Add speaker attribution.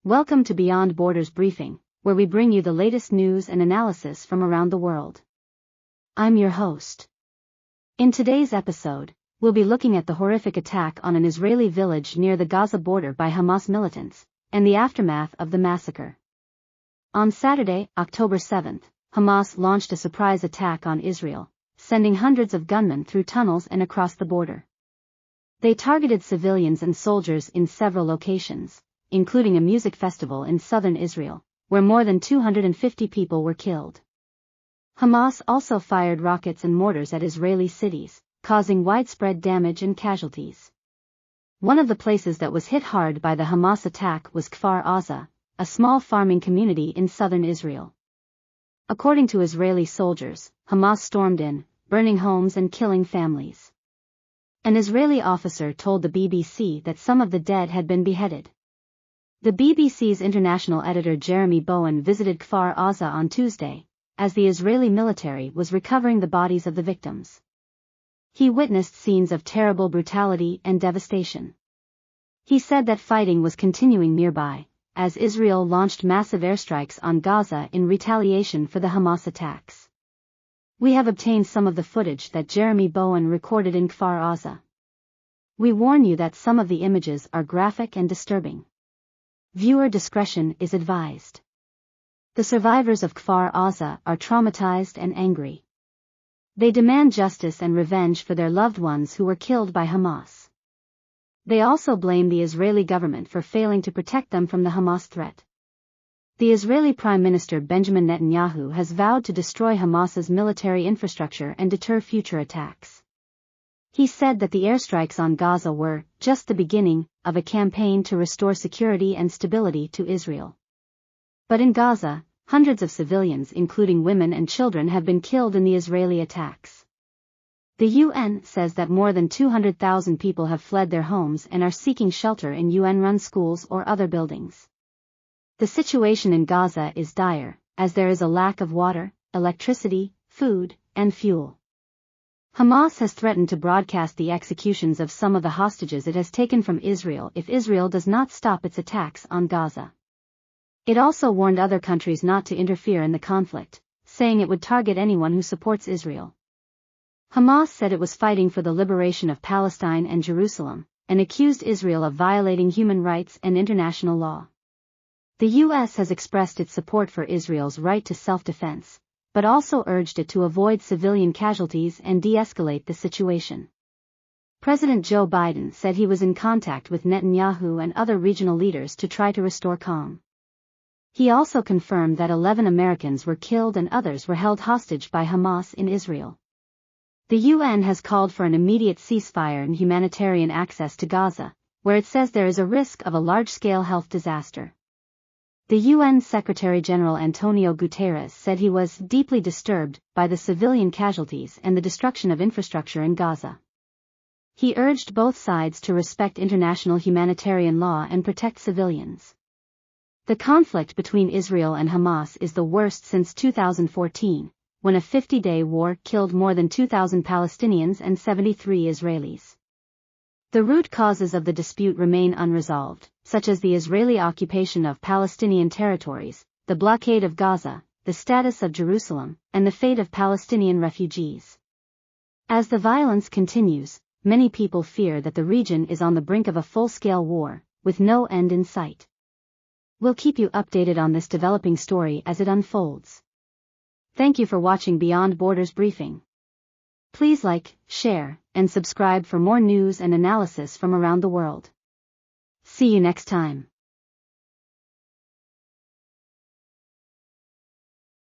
Speaker 1: Welcome to Beyond Borders Briefing, where we bring you the latest news and analysis from around the world. I'm your host. In today's episode, we'll be looking at the horrific attack on an Israeli village near the Gaza border by Hamas militants, and the aftermath of the massacre. On Saturday, October 7th, Hamas launched a surprise attack on Israel, sending hundreds of gunmen through tunnels and across the border. They targeted civilians and soldiers in several locations, including a music festival in southern Israel, where more than 250 people were killed. Hamas also fired rockets and mortars at Israeli cities, causing widespread damage and casualties. One of the places that was hit hard by the Hamas attack was Kfar Aza, a small farming community in southern Israel. According to Israeli soldiers, Hamas stormed in, burning homes and killing families. An Israeli officer told the BBC that some of the dead had been beheaded. The BBC's international editor Jeremy Bowen visited Kfar Aza on Tuesday, as the Israeli military was recovering the bodies of the victims. He witnessed scenes of terrible brutality and devastation. He said that fighting was continuing nearby, as Israel launched massive airstrikes on Gaza in retaliation for the Hamas attacks. We have obtained some of the footage that Jeremy Bowen recorded in Kfar Aza. We warn you that some of the images are graphic and disturbing. Viewer discretion is advised. The survivors of Kfar Aza are traumatized and angry. They demand justice and revenge for their loved ones who were killed by Hamas. They also blame the Israeli government for failing to protect them from the Hamas threat. The Israeli Prime Minister Benjamin Netanyahu has vowed to destroy Hamas's military infrastructure and deter future attacks. He said that the airstrikes on Gaza were just the beginning of a campaign to restore security and stability to Israel. But in Gaza, hundreds of civilians including women and children have been killed in the Israeli attacks. The UN says that more than 200,000 people have fled their homes and are seeking shelter in UN-run schools or other buildings. The situation in Gaza is dire, as there is a lack of water, electricity, food, and fuel. Hamas has threatened to broadcast the executions of some of the hostages it has taken from Israel if Israel does not stop its attacks on Gaza. It also warned other countries not to interfere in the conflict, saying it would target anyone who supports Israel. Hamas said it was fighting for the liberation of Palestine and Jerusalem, and accused Israel of violating human rights and international law. The U.S. has expressed its support for Israel's right to self-defense, but also urged it to avoid civilian casualties and de-escalate the situation. President Joe Biden said he was in contact with Netanyahu and other regional leaders to try to restore calm. He also confirmed that 11 Americans were killed and others were held hostage by Hamas in Israel. The UN has called for an immediate ceasefire and humanitarian access to Gaza, where it says there is a risk of a large-scale health disaster. The UN Secretary-General Antonio Guterres said he was deeply disturbed by the civilian casualties and the destruction of infrastructure in Gaza. He urged both sides to respect international humanitarian law and protect civilians. The conflict between Israel and Hamas is the worst since 2014, when a 50-day war killed more than 2,000 Palestinians and 73 Israelis. The root causes of the dispute remain unresolved, such as the Israeli occupation of Palestinian territories, the blockade of Gaza, the status of Jerusalem, and the fate of Palestinian refugees. As the violence continues, many people fear that the region is on the brink of a full-scale war, with no end in sight. We'll keep you updated on this developing story as it unfolds. Thank you for watching Beyond Borders Briefing. Please like, share, and subscribe for more news and analysis from around the world. See you next time.